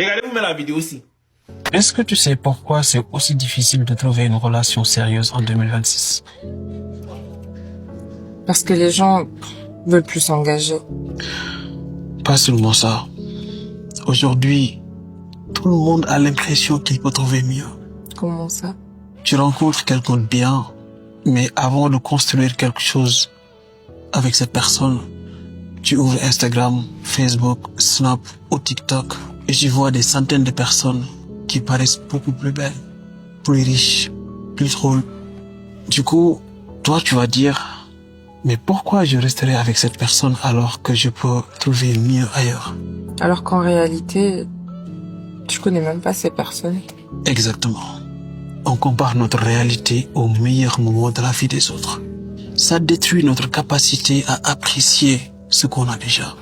Regardez-vous la vidéo aussi. Est-ce que tu sais pourquoi c'est aussi difficile de trouver une relation sérieuse en 2026? Parce que les gens veulent plus s'engager. Pas seulement ça. Aujourd'hui, tout le monde a l'impression qu'il peut trouver mieux. Comment ça? Tu rencontres quelqu'un de bien, mais avant de construire quelque chose avec cette personne, tu ouvres Instagram, Facebook, Snap ou TikTok et tu vois des centaines de personnes qui paraissent beaucoup plus belles, plus riches, plus drôles. Du coup, toi tu vas dire, mais pourquoi je resterai avec cette personne alors que je peux trouver mieux ailleurs? Alors qu'en réalité, tu connais même pas ces personnes. Exactement. On compare notre réalité au meilleur moment de la vie des autres. Ça détruit notre capacité à apprécier ce qu'on a déjà.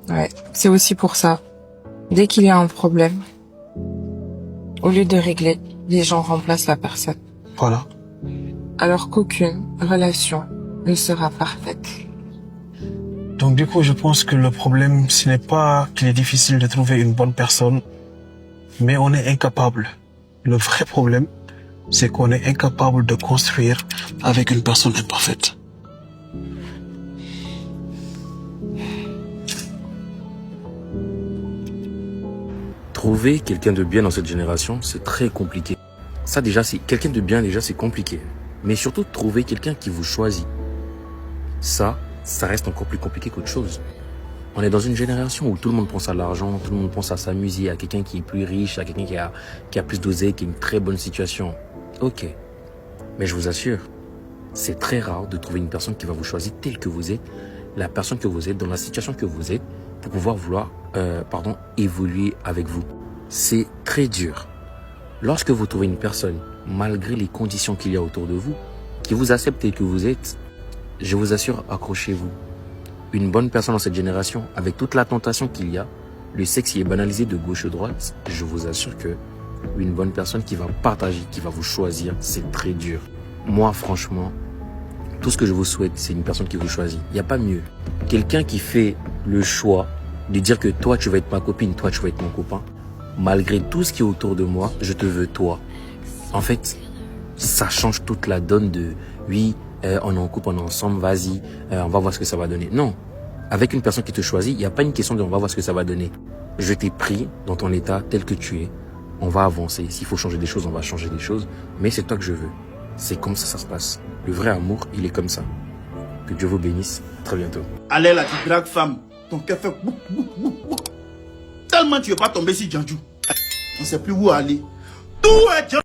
Ouais, c'est aussi pour ça. Dès qu'il y a un problème, au lieu de régler, les gens remplacent la personne. Voilà. Alors qu'aucune relation ne sera parfaite. Donc du coup, je pense que le problème, ce n'est pas qu'il est difficile de trouver une bonne personne, mais on est incapable. Le vrai problème, c'est qu'on est incapable de construire avec une personne imparfaite. Trouver quelqu'un de bien dans cette génération, c'est très compliqué. Ça déjà, c'est quelqu'un de bien déjà, c'est compliqué. Mais surtout, trouver quelqu'un qui vous choisit. Ça reste encore plus compliqué qu'autre chose. On est dans une génération où tout le monde pense à l'argent, tout le monde pense à s'amuser, à quelqu'un qui est plus riche, à quelqu'un qui a plus d'oseille, qui a une très bonne situation. Ok. Mais je vous assure, c'est très rare de trouver une personne qui va vous choisir telle que vous êtes, la personne que vous êtes, dans la situation que vous êtes, pour pouvoir évoluer avec vous. C'est très dur. Lorsque vous trouvez une personne, malgré les conditions qu'il y a autour de vous, qui vous accepte tel que vous êtes, je vous assure, accrochez-vous. Une bonne personne dans cette génération, avec toute la tentation qu'il y a, le sexe qui est banalisé de gauche à droite, je vous assure que une bonne personne qui va partager, qui va vous choisir, c'est très dur. Moi, franchement, tout ce que je vous souhaite, c'est une personne qui vous choisit. Il n'y a pas mieux. Quelqu'un qui fait le choix de dire que toi, tu vas être ma copine, toi, tu vas être mon copain. Malgré tout ce qui est autour de moi, je te veux toi. En fait, ça change toute la donne de oui, on est en couple, on est ensemble, vas-y, on va voir ce que ça va donner. Non, avec une personne qui te choisit, il n'y a pas une question de on va voir ce que ça va donner. Je t'ai pris dans ton état tel que tu es. On va avancer. S'il faut changer des choses, on va changer des choses. Mais c'est toi que je veux. C'est comme ça se passe. Le vrai amour, il est comme ça. Que Dieu vous bénisse. Très bientôt. Allez là, tu dragues femme. Ton cœur fait bouk, bouk, bouk, bouk. Tellement tu veux pas tomber sur Djanju. On sait plus où aller. Tout est Djanju.